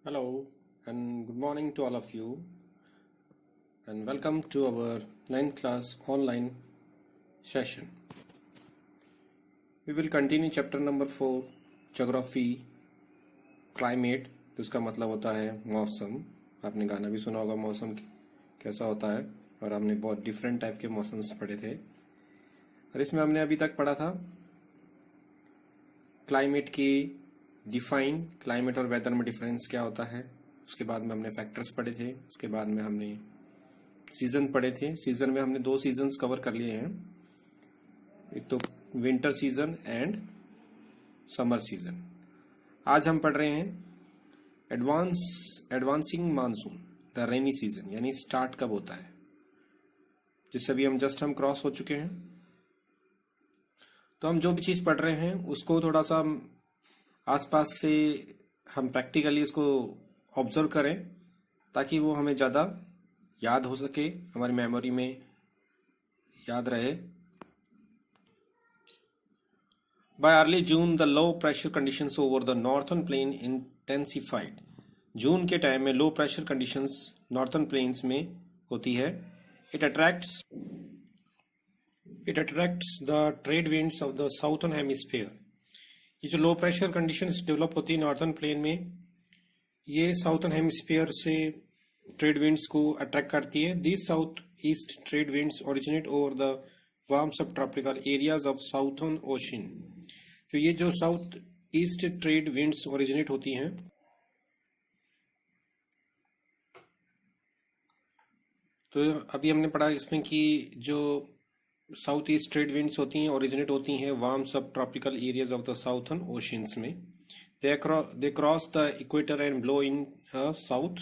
Hello and good morning to all of you, and welcome to our 9th class online session. We will continue chapter number 4 Geography Climate, जिसका मतलब होता है मौसम। आपने गाना भी सुना होगा मौसम कैसा होता है, और हमने बहुत डिफरेंट टाइप के मौसम्स पढ़े थे। और इसमें हमने अभी तक पढ़ा था क्लाइमेट की डिफाइन, क्लाइमेट और वेदर में डिफरेंस क्या होता है। उसके बाद में हमने फैक्टर्स पढ़े थे। उसके बाद में हमने सीजन पढ़े थे। सीजन में हमने 2 सीजन्स कवर कर लिए हैं, एक तो winter season and summer season. आज हम पढ़ रहे हैं advancing monsoon, the rainy season, यानी स्टार्ट कब होता है, जिससे अभी हम क्रॉस हो चुके हैं। तो हम जो भी चीज पढ़ रहे हैं उसको थोड़ा सा आसपास से हम प्रैक्टिकली इसको ऑब्जर्व करें, ताकि वो हमें ज़्यादा याद हो सके, हमारी मेमोरी में याद रहे। By early June the low pressure conditions over the northern plain intensified. June के टाइम में low pressure conditions northern plains में होती है। It attracts the trade winds of the southern hemisphere. ये जो लो प्रेशर कंडीशंस डेवलप होती है northern plain में, ये साउथर्न हेमिस्फीयर से ट्रेड विंड्स को अट्रैक्ट करती है। This south east trade winds originate over the warm subtropical areas of southern ocean. तो ये जो south east trade winds originate होती हैं, तो अभी हमने पढ़ा इसमें कि जो साउथ ईस्ट ट्रेड विंड्स होती हैं ओरिजिनेट होती हैं warm subtropical areas of the southern oceans में। They cross the equator and blow in south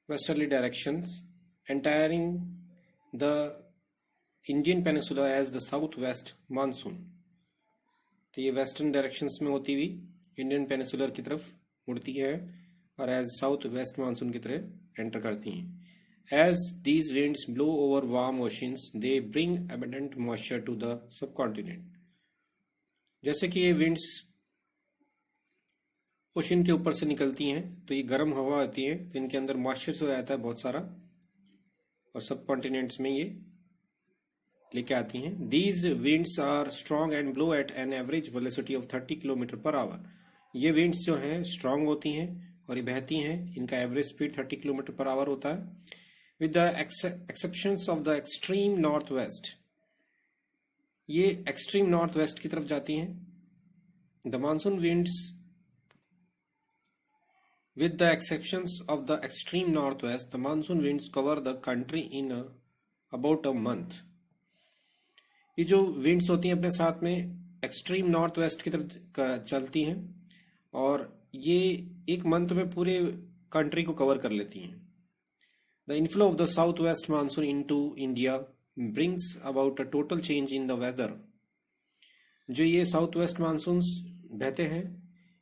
westerly directions, entering the Indian peninsula as the south west monsoon. तो ये western directions में होती हुई इंडियन पेनिसुलर की तरफ मुड़ती है और एज साउथ वेस्ट मानसून की तरह एंटर करती हैं। As these winds blow over warm oceans, they bring abundant moisture to the subcontinent. जैसे कि ये विंड्स ओशन के ऊपर से निकलती हैं, तो ये गर्म हवा होती है, तो इनके अंदर मॉइस्चर हो जाता है बहुत सारा, और सब कॉन्टिनेंट्स में ये लेके आती हैं। These winds are strong and blow at an average velocity of 30 kilometre per hour. ये विंड्स जो हैं स्ट्रांग होती हैं और ये बहती हैं, इनका average speed 30 kilometre per hour होता है। With the exceptions of the extreme northwest, ये extreme northwest की तरफ जाती हैं। The monsoon winds, with the exceptions of the extreme northwest, the monsoon winds cover the country in about a month. ये जो winds होती हैं अपने साथ में extreme northwest की तरफ चलती हैं और ये एक मंथ में पूरे कंट्री को कवर कर लेती हैं। The inflow of the southwest monsoon into India brings about a total change in the weather. जो ये साउथ वेस्ट मानसून्स बहते हैं,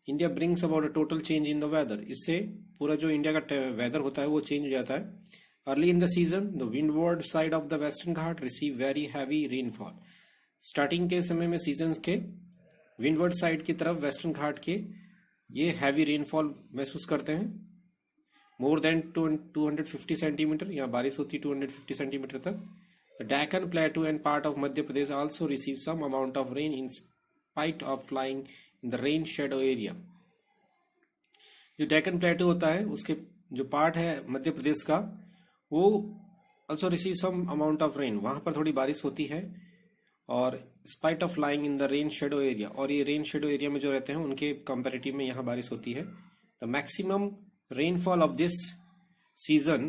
India brings about a total change in the weather. इससे पूरा जो इंडिया का वेदर होता है वो चेंज हो जाता है। Early in the season, the windward side of the Western Ghat receive very heavy rainfall. Starting के समय में सीजन के विंडवर्ड साइड की तरफ वेस्टर्न घाट के ये हैवी रेनफॉल महसूस करते हैं। मोर देन 250 सेंटीमीटर, यहाँ बारिश होती है 250 सेंटीमीटर तक। The Deccan plateau and part of Madhya Pradesh also receive some amount of rain in spite of flying in the rain shadow area. जो डेक्कन प्लेटू होता है उसके जो पार्ट है मध्य प्रदेश का, वो also receive some amount of rain, वहां पर थोड़ी बारिश होती है, और spite of flying in the rain shadow area, और ये रेन शेडो एरिया में जो रहते हैं उनके कंपेरेटिव में यहाँ बारिश होती है। The maximum rainfall of this season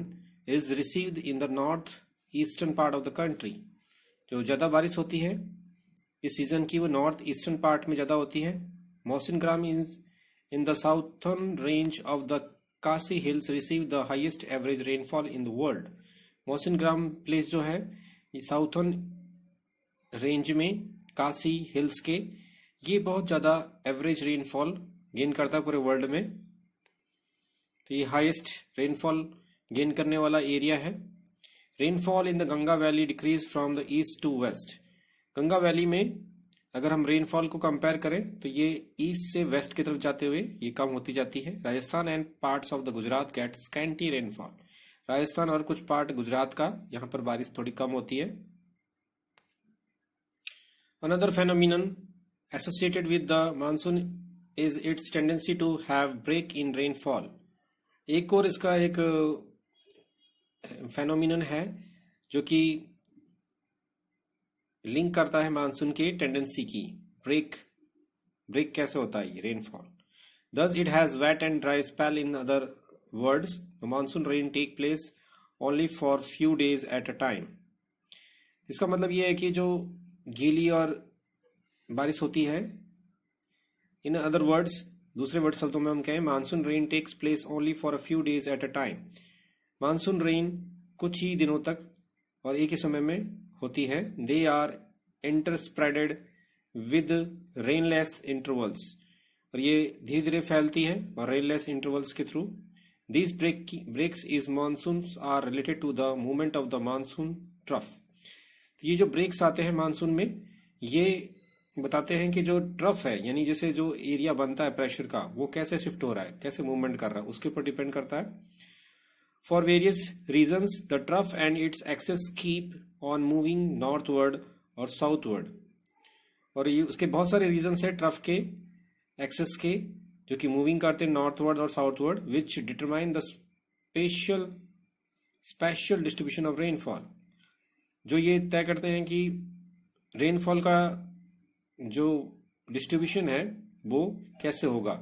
is received in the north eastern part of the country. जो ज़्यादा बारिश होती है इस सीजन की वो नॉर्थ ईस्टर्न पार्ट में ज़्यादा होती है। मौसिनग्राम in the southern range of the Khasi hills receive the highest average rainfall in the world. Mawsynram place जो है ये साउथर्न रेंज में काशी हिल्स के, ये बहुत ज़्यादा एवरेज रेनफॉल गेन करता है पूरे वर्ल्ड में। तो ये हाईएस्ट रेनफॉल गेन करने वाला एरिया है। Rainfall in the Ganga valley decreases from the east to west. Ganga valley में अगर हम रेनफॉल को कंपेयर करें तो ये ईस्ट से वेस्ट की तरफ जाते हुए ये कम होती जाती है। Rajasthan and parts of the Gujarat get scanty rainfall. Rajasthan और कुछ पार्ट गुजरात का यहाँ पर बारिश थोड़ी कम होती है। Another phenomenon associated with the monsoon is its tendency to have break in rainfall. एक और इसका एक फेनोमिनन है जो कि लिंक करता है मानसून के टेंडेंसी की। ब्रेक कैसे होता है ये rainfall. Thus it has wet and dry spell. In other words, the monsoon rain take place only for few days at a time. इसका मतलब ये है कि जो गीली और बारिश होती है, इन अदर वर्ड्स, दूसरे वर्ड शब्दों में हम कहें, monsoon rain takes place only for a few days at a time. Monsoon rain कुछ ही दिनों तक और एक ही समय में होती है। They are interspersed with rainless intervals, और ये धीरे धीरे फैलती है और रेनलेस इंटरवल्स के through. These breaks is monsoons are related to the movement of the monsoon trough. तो ये जो ब्रेक्स आते हैं मानसून में, ये बताते हैं कि जो ट्रफ है, यानी जैसे जो एरिया बनता है प्रेशर का, वो कैसे शिफ्ट हो रहा है, कैसे मूवमेंट कर रहा है, उसके ऊपर डिपेंड करता है। For various reasons the trough and its axis keep on moving northward और साउथवर्ड। और ये उसके बहुत सारे रीजंस है ट्रफ के एक्सेस के, जो कि मूविंग करते हैं नॉर्थवर्ड और southward, which determine the special distribution of rainfall. जो ये तय करते हैं कि रेनफॉल का जो डिस्ट्रीब्यूशन है वो कैसे होगा।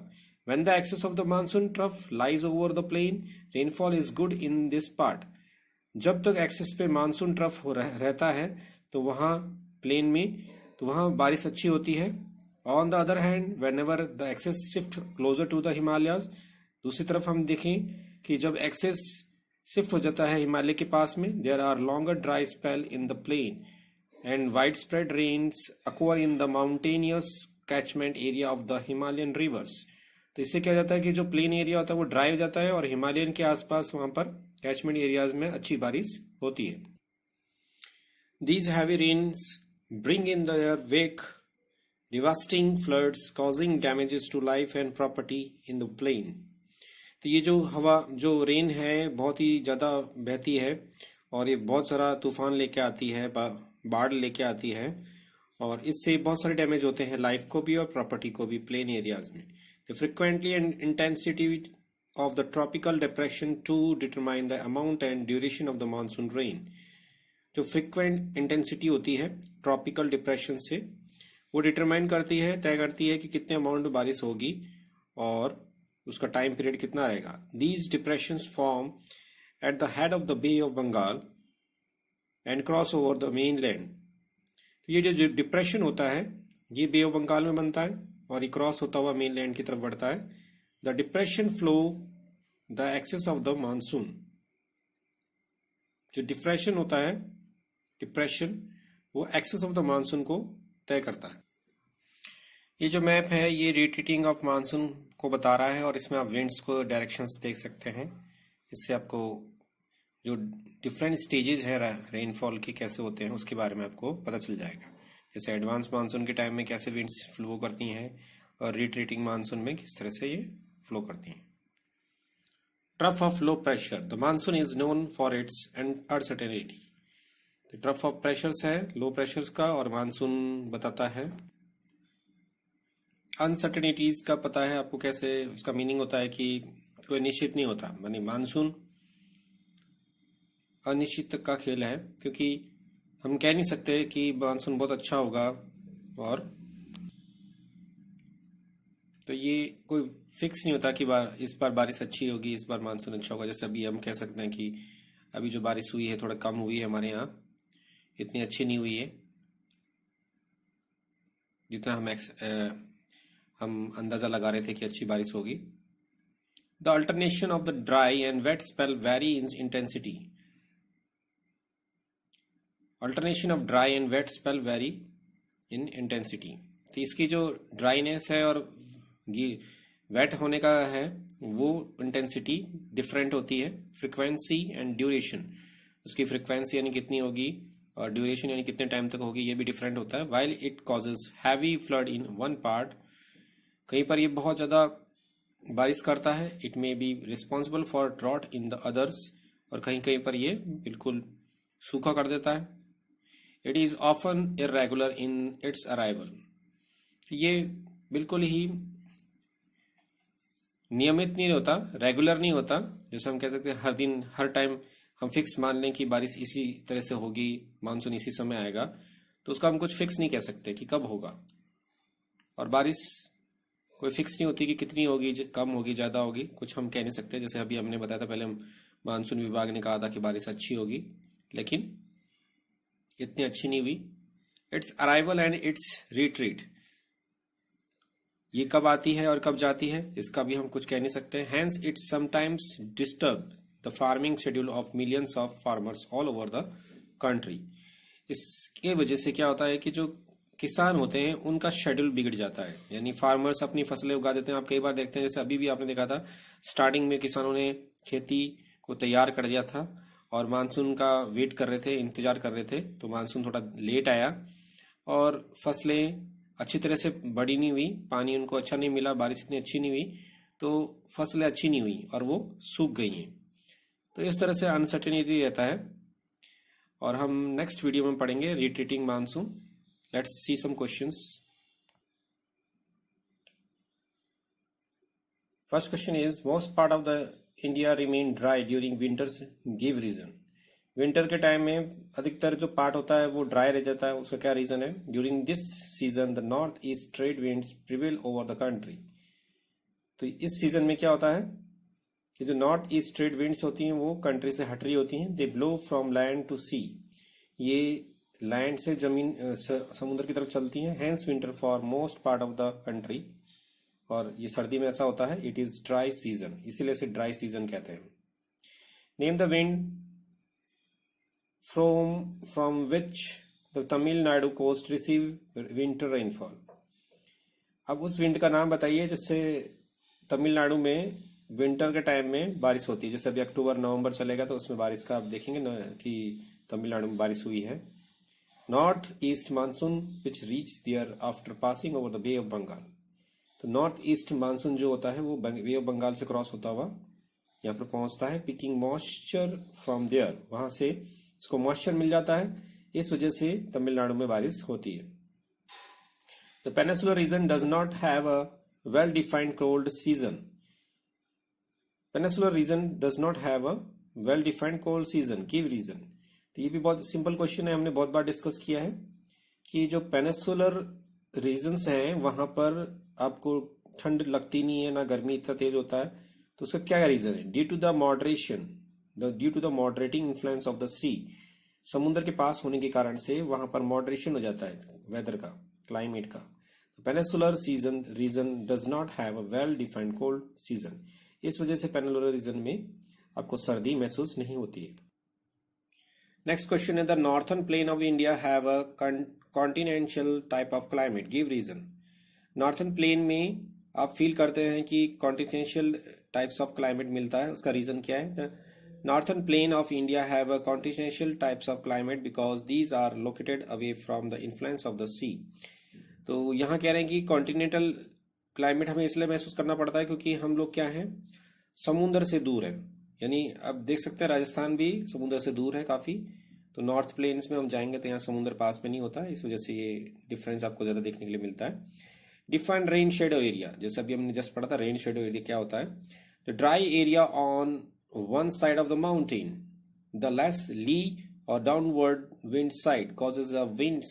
When the axis of the monsoon trough lies over the plain, rainfall is good in this part. जब तक एक्सिस पे मानसून ट्रफ रहता है तो वहां प्लेन में, तो वहां बारिश अच्छी होती है। On the other hand, whenever the axis shift closer to the Himalayas, दूसरी तरफ हम देखें कि जब एक्सिस शिफ्ट हो जाता है हिमालय के पास में, there are longer dry spell in the plain and widespread rains occur in the mountainous catchment area of the Himalayan rivers. तो इससे क्या जाता है कि जो प्लेन एरिया होता है वो ड्राई हो जाता है और हिमालयन के आसपास वहां पर कैचमेंट एरियाज में अच्छी बारिश होती है। These heavy rains bring in their wake devastating floods causing damages to life and property in the plain. तो ये जो हवा, जो रेन है, बहुत ही ज़्यादा बहती है और ये बहुत सारा तूफान लेके आती है, बाढ़ लेके आती है, और इससे बहुत सारे डैमेज होते हैं लाइफ को भी और प्रॉपर्टी को भी प्लेन एरियाज में। The frequency and intensity of the tropical depression to determine the amount and duration of the monsoon rain. जो frequent intensity होती है ट्रॉपिकल डिप्रेशन से, वो डिटरमाइन करती है, तय करती है कि कितने अमाउंट में बारिश होगी और उसका टाइम पीरियड कितना रहेगा। These depressions form at the head of the Bay of Bengal and cross over the mainland. तो ये जो डिप्रेशन होता है ये बे ऑफ बंगाल में बनता है और ये क्रॉस होता हुआ मेनलैंड की तरफ बढ़ता है। The depression flow the axis of the monsoon. जो डिप्रेशन होता है, डिप्रेशन, वो एक्सेस ऑफ द मानसून को तय करता है। ये जो मैप है ये रिट्रीटिंग ऑफ मानसून को बता रहा है और इसमें आप विंड्स को डायरेक्शंस देख सकते हैं। इससे आपको जो डिफरेंट स्टेजेस है रेनफॉल के कैसे होते हैं उसके बारे में आपको पता चल जाएगा। जैसे एडवांस मानसून के टाइम में कैसे विंड्स फ्लो करती हैं और रिट्रीटिंग मानसून में किस तरह से ये फ्लो करती हैं। Trough of low pressure. The monsoon is known for its uncertainty. Trough of pressures है लो प्रेशर्स का, और मानसून बताता है अनसर्टेनिटीज का। पता है आपको कैसे उसका मीनिंग होता है कि कोई निश्चित नहीं होता, मानी मानसून अनिश्चित का खेल है, क्योंकि हम कह नहीं सकते कि मानसून बहुत अच्छा होगा, और तो ये कोई फिक्स नहीं होता कि इस बार बारिश अच्छी होगी, इस बार मानसून अच्छा होगा। जैसे अभी हम कह सकते हैं कि अभी जो बारिश हुई है थोड़ा कम हुई है हमारे यहाँ, इतनी अच्छी नहीं हुई है जितना हम अंदाजा लगा रहे थे कि अच्छी बारिश होगी। The alternation of the dry and wet spell vary in intensity. Alternation of dry and wet spell vary in intensity. तो इसकी जो ड्राइनेस है और वेट होने का है वो इंटेंसिटी डिफरेंट होती है। फ्रीक्वेंसी एंड ड्यूरेशन, उसकी फ्रीक्वेंसी यानी कितनी होगी और ड्यूरेशन यानी कितने टाइम तक होगी ये भी डिफरेंट होता है। While it causes heavy flood in one part, कहीं पर ये बहुत ज़्यादा बारिश करता है। It may be responsible for drought in the others, और कहीं कहीं पर ये बिल्कुल सूखा कर देता है। It is often irregular in its arrival, ये बिल्कुल ही नियमित नहीं होता, रेगुलर नहीं होता। जैसे हम कह सकते हैं हर दिन हर टाइम हम फिक्स मान लें कि बारिश इसी तरह से होगी, मानसून इसी समय आएगा, तो उसका हम कुछ फिक्स नहीं कह सकते कि कब होगा। और बारिश कोई फिक्स नहीं होती कि कितनी होगी, कम होगी, ज़्यादा होगी, कुछ हम कह नहीं सकते। जैसे अभी हमने बताया था पहले, मानसून विभाग ने कहा था कि बारिश अच्छी होगी, लेकिन इतनी अच्छी नहीं हुई। It's arrival and it's retreat, ये कब आती है और कब जाती है इसका भी हम कुछ कह नहीं सकते। Hence it sometimes disturb the farming schedule of millions of farmers all over the country. इसके वजह से क्या होता है कि जो किसान होते हैं उनका शेड्यूल बिगड़ जाता है, यानी फार्मर्स अपनी फसलें उगा देते हैं। आप कई बार देखते हैं, जैसे अभी भी आपने देखा था, स्टार्टिंग में किसानों ने खेती को तैयार कर दिया था और मानसून का वेट कर रहे थे, इंतजार कर रहे थे, तो मानसून थोड़ा लेट आया और फसलें अच्छी तरह से बड़ी नहीं हुई, पानी उनको अच्छा नहीं मिला, बारिश इतनी अच्छी नहीं हुई, तो फसलें अच्छी नहीं हुई और वो सूख गई हैं। तो इस तरह से अनसर्टेनिटी रहता है। और हम नेक्स्ट वीडियो में पढ़ेंगे retreating monsoon. Let's see some questions. First question is, most part of the India remain dry during winters, give reason. Winter के टाइम में अधिकतर जो पार्ट होता है वो ड्राई रह जाता है, उसका क्या रीजन है? During this season the north east trade winds prevail over the country. तो इस सीजन में क्या होता है कि जो नॉर्थ ईस्ट ट्रेड विंड्स होती हैं वो कंट्री से हट रही होती हैं। They blow from land to sea, ये लैंड से जमीन समुद्र की तरफ चलती हैं। Hence winter for most part of the country, और ये सर्दी में ऐसा होता है, इट इज ड्राई सीजन, इसीलिए इसे ड्राई सीजन कहते हैं। Name the wind from which the Tamil Nadu coast receive winter rainfall। अब उस विंड का नाम बताइए जिससे तमिलनाडु में विंटर के टाइम में बारिश होती है। जैसे अभी अक्टूबर नवंबर चलेगा तो उसमें बारिश का आप देखेंगे ना कि तमिलनाडु में बारिश हुई है। North east monsoon which reach there after passing over the bay of Bengal. तो नॉर्थ ईस्ट मानसून जो होता है वो बे ऑफ बंगाल से क्रॉस होता हुआ यहाँ पर पहुंचता है। पिकिंग मॉइस्चर फ्रॉम देयर, वहां से इसको मॉइस्चर मिल जाता है, इस वजह से तमिलनाडु में बारिश होती है। The peninsular region does not have a well defined cold season. Peninsular region does not have a well defined cold season, give reason. तो ये भी बहुत सिंपल क्वेश्चन है, हमने बहुत बार डिस्कस किया है कि जो पेनिसुलर रीजन्स हैं वहां पर आपको ठंड लगती नहीं है, ना गर्मी इतना तेज होता है, तो उसका क्या रीजन है? Due to the moderation, due to the moderating influence of the sea. समुद्र के पास होने के कारण से वहां पर मॉडरेशन हो जाता है वेदर का, क्लाइमेट का। Peninsular season region does not have a well defined cold season, इस वजह से पेनिसुलर रीजन में आपको सर्दी महसूस नहीं होती है। नेक्स्ट क्वेश्चन है, the northern plain of India have a continental type of climate, give reason. Northern plain में आप फील करते हैं कि कॉन्टिनेंशियल टाइप्स ऑफ क्लाइमेट मिलता है, उसका रीजन क्या है? Northern plain of India have a continental types of climate because these are located away from the influence of the sea। तो यहाँ कह रहे हैं कि कॉन्टिनेंटल क्लाइमेट हमें इसलिए महसूस करना पड़ता है क्योंकि हम लोग क्या हैं, समुद्र से दूर हैं। यानी अब देख सकते हैं राजस्थान भी समुद्र से दूर है काफी, तो नॉर्थ प्लेन्स में हम जाएंगे तो यहाँ समुद्र पास में नहीं होता, इस वजह से ये डिफरेंस आपको ज्यादा देखने के लिए मिलता है। डिफाइंड रेन शेडो एरिया, जैसे अभी हमने जस्ट पढ़ा था, रेन शेडो एरिया क्या होता है? The dry area on one side of the mountain, the less lee or downward wind side causes the winds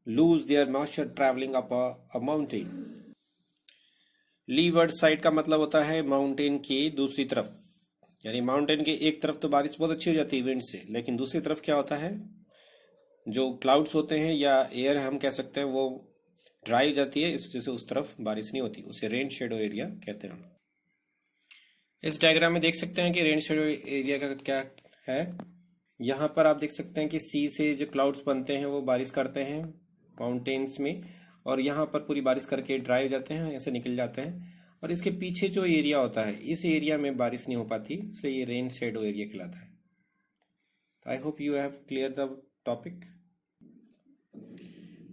lose their moisture traveling up a mountain। Levered side का मतलब होता है mountain की दूसरी तरफ, यानी माउंटेन के एक तरफ तो बारिश बहुत अच्छी हो जाती है विंड से, लेकिन दूसरी तरफ क्या होता है, जो क्लाउड्स होते हैं या एयर हम कह सकते हैं वो ड्राई हो जाती है, इस वजह से उस तरफ बारिश नहीं होती, उसे रेन शेडो एरिया कहते हैं। इस डायग्राम में देख सकते हैं कि रेन शेडो एरिया का क्या है। यहाँ पर आप देख सकते हैं कि सी से जो क्लाउड्स बनते हैं वो बारिश करते हैं माउंटेन्स में, और यहाँ पर पूरी बारिश करके ड्राई हो जाते हैं, ऐसे निकल जाते हैं, और इसके पीछे जो एरिया होता है इस एरिया में बारिश नहीं हो पाती, इसलिए ये रेन शेडो एरिया कहलाता है। I hope you have cleared the topic.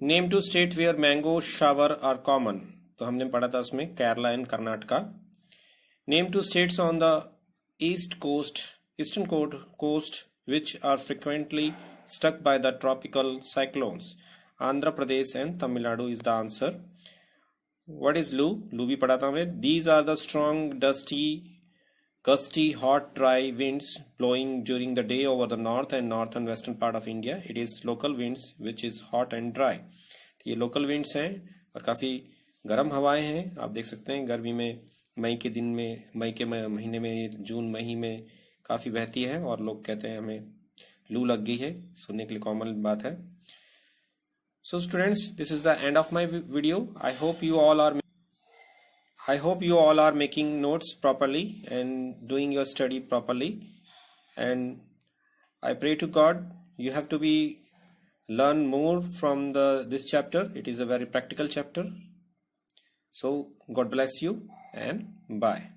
Name two states where mango shower are common. तो हमने पढ़ा था उसमें Kerala and Karnataka. Name two states on the eastern coast which are frequently struck by the tropical cyclones. Andhra Pradesh and Tamil Nadu is the answer. What is Lu? Lu भी पढ़ा था हमने. These are the strong, gusty, hot, dry winds blowing during the day over the north and northern western part of India. It is local winds which is hot and dry. ये local winds हैं और काफ़ी गर्म हवाएं हैं. आप देख सकते हैं गर्मी में मई के दिन में, मई के महीने में, जून मई में काफ़ी बहती है और लोग कहते हैं हमें लू लग गई है. सुनने के लिए कॉमन बात है. So students, this is the end of my video. I hope you all are making notes properly and doing your study properly. And I pray to God you have to learn more from this chapter. It is a very practical chapter. So God bless you and bye.